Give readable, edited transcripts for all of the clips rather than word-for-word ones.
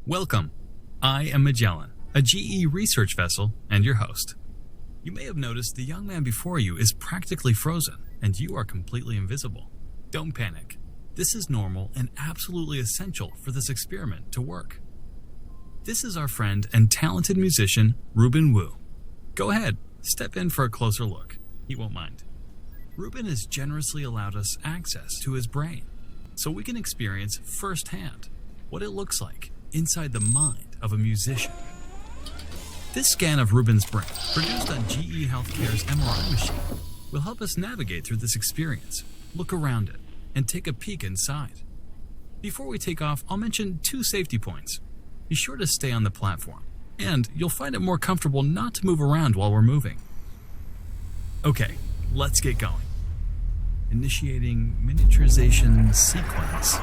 Welcome. I am Magellan, a GE research vessel and your host. You may have noticed the young man before you is practically frozen and you are completely invisible. Don't panic. This is normal and absolutely essential for this experiment to work. This is our friend and talented musician, Reuben Wu. Go ahead, step in for a closer look. He won't mind. Reuben has generously allowed us access to his brain, so we can experience firsthand what it looks like inside the mind of a musician. This scan of Reuben's brain, produced on GE Healthcare's MRI machine, will help us navigate through this experience, look around it, and take a peek inside. Before we take off, I'll mention 2 safety points. Be sure to stay on the platform, and you'll find it more comfortable not to move around while we're moving. Okay, let's get going. Initiating miniaturization sequence.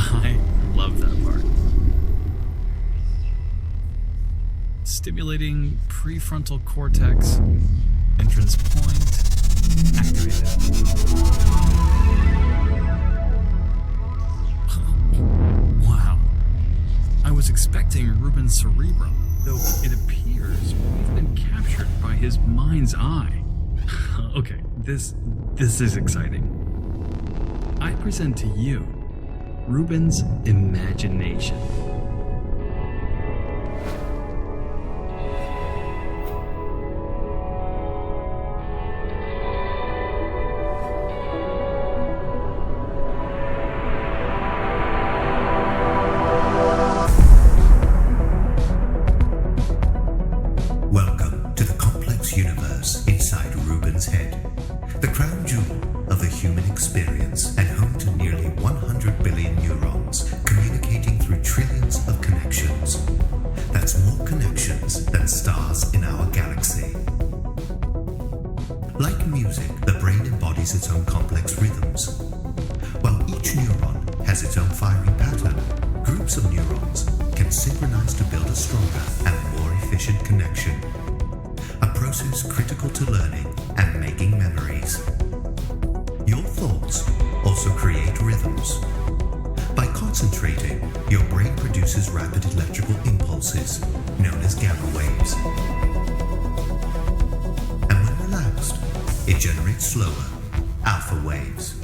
I love that part. Stimulating prefrontal cortex. Entrance point activated. Wow. I was expecting Reuben's cerebrum, though it appears we've been captured by his mind's eye. Okay, this is exciting. I present to you Reuben's imagination. Welcome to the complex universe inside Reuben's head, the crown jewel of the human experience and home to nearly 100 billion neurons communicating through trillions of connections. That's more connections than stars in our galaxy. Like music, the brain embodies its own complex rhythms. While each neuron has its own firing pattern, groups of neurons can synchronize to build a stronger and more efficient connection. A process critical to learning and making memories. Your thoughts also create rhythms. By concentrating, your brain produces rapid electrical impulses, known as gamma waves. And when relaxed, it generates slower, alpha waves.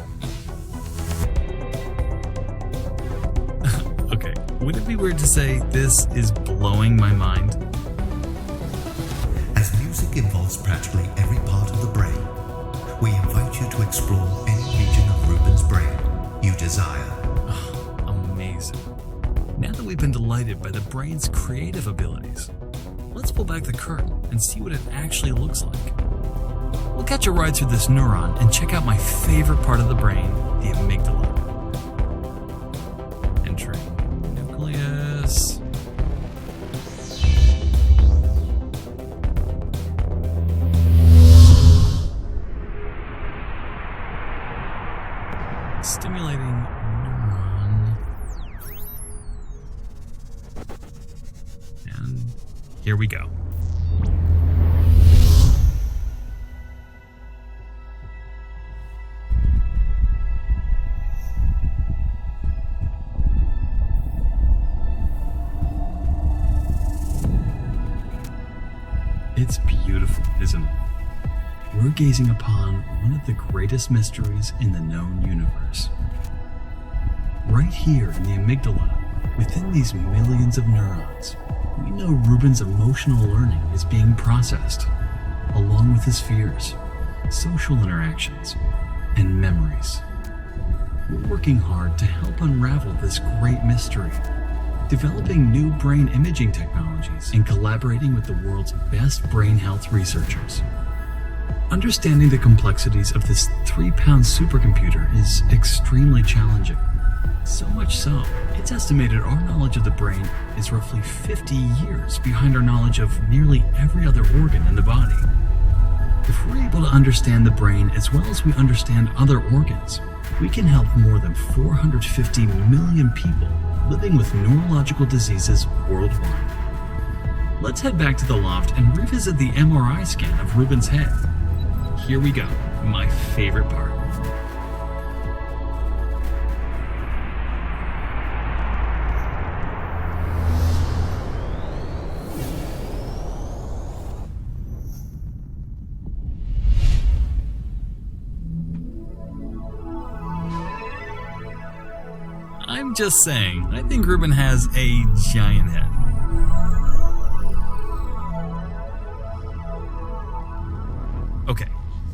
Okay, would it be weird to say this is blowing my mind? As music involves practically every part of the brain, we invite you to explore any region of Reuben's brain you desire. Amazing. Now that we've been delighted by the brain's creative abilities, let's pull back the curtain and see what it actually looks like. We'll catch a ride through this neuron and check out my favorite part of the brain, the amygdala. Entering nucleus. Stimulating neuron. And here we go. It's beautiful, isn't it? We're gazing upon one of the greatest mysteries in the known universe. Right here in the amygdala, within these millions of neurons, we know Reuben's emotional learning is being processed, along with his fears, social interactions, and memories. We're working hard to help unravel this great mystery, developing new brain imaging technologies and collaborating with the world's best brain health researchers. Understanding the complexities of this 3-pound supercomputer is extremely challenging. So much so, it's estimated our knowledge of the brain is roughly 50 years behind our knowledge of nearly every other organ in the body. If we're able to understand the brain as well as we understand other organs, we can help more than 450 million people living with neurological diseases worldwide. Let's head back to the loft and revisit the MRI scan of Reuben's head. here we go, my favorite part. I'm just saying, I think Reuben has a giant head. Okay,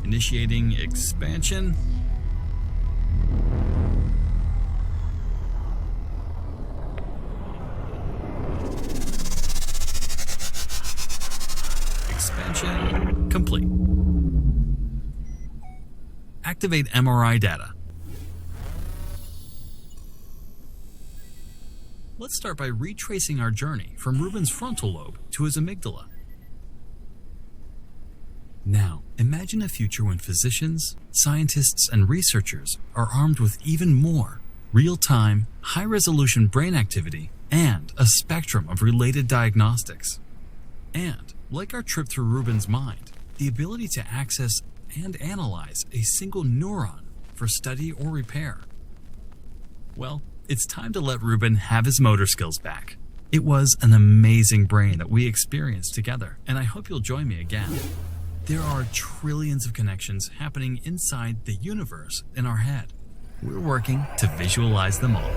initiating expansion. Expansion complete. Activate MRI data. Let's start by retracing our journey from Reuben's frontal lobe to his amygdala. Now, imagine a future when physicians, scientists, and researchers are armed with even more real-time, high-resolution brain activity and a spectrum of related diagnostics. And, like our trip through Reuben's mind, the ability to access and analyze a single neuron for study or repair. Well, it's time to let Reuben have his motor skills back. It was an amazing brain that we experienced together, and I hope you'll join me again. There are trillions of connections happening inside the universe in our head. We're working to visualize them all.